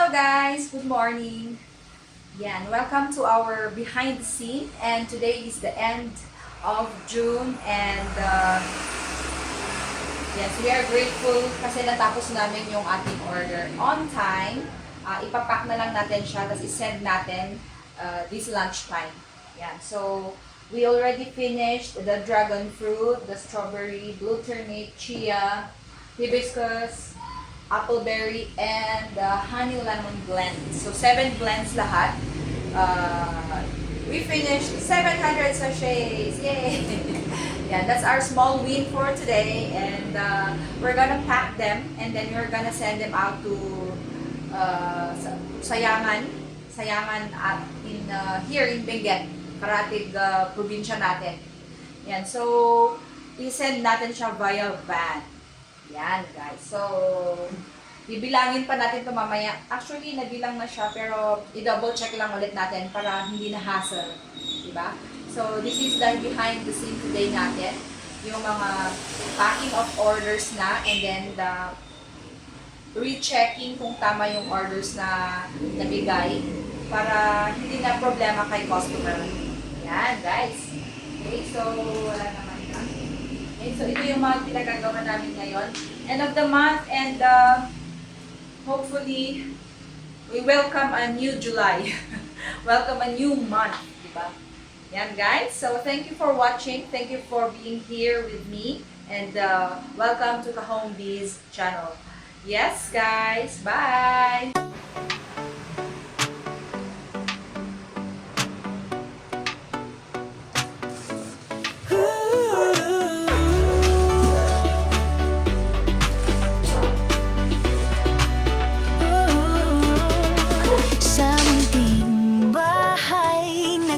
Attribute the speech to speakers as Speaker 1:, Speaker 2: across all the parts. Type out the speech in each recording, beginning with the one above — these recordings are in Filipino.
Speaker 1: Hello guys! Good morning! Yan, welcome to our behind the scene, and today is the end of June, and yes, we are grateful kasi natapos namin yung ating order on time. Ipapack na lang natin siya, tapos isend natin this lunchtime. Yan, so we already finished the dragon fruit, the strawberry, blue turnip, chia, hibiscus, appleberry, and honey lemon blend. So 7 blends lahat. We finished 700 sachets. Yay! Yeah, that's our small win for today, and we're gonna pack them and then we're gonna send them out to Sayangan at here in Benguet, Karatig probinsya natin. Yan, so i-send natin siya via van. Yan guys, so bibilangin pa natin ito mamaya. Actually, nabilang na siya, pero i-double check lang ulit natin para hindi na hassle, diba? So this is the behind the scene today natin, yung mga packing of orders na, and then the rechecking kung tama yung orders na nabigay para hindi na problema kay customer. Yan guys. Okay, so wala naman na. Okay, so ito yung mga pinagagawa namin ngayon. End of the month, and hopefully we welcome a new July. Welcome a new month, diba? Yan guys. So thank you for watching. Thank you for being here with me, and welcome to the Home Biz channel. Yes guys, bye!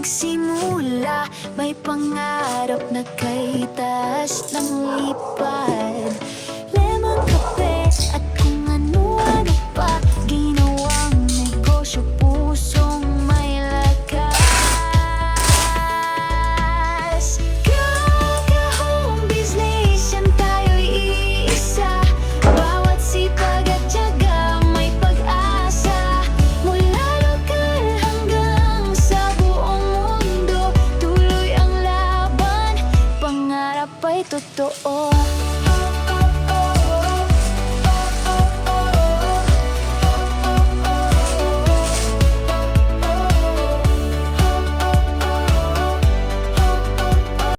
Speaker 2: Nagsimula, may pangarap na kay taas ng lipad. Lemon kape at kung ano-ano pa, ginawang negosyo, pusong may lakas. Kaka-home business, yan tayo'y iisa. Bawat sipag at tiyaga may pag-asa. Mula lokal hanggang sa buong mundo, tuloy ang laban, pangarap ay totoo.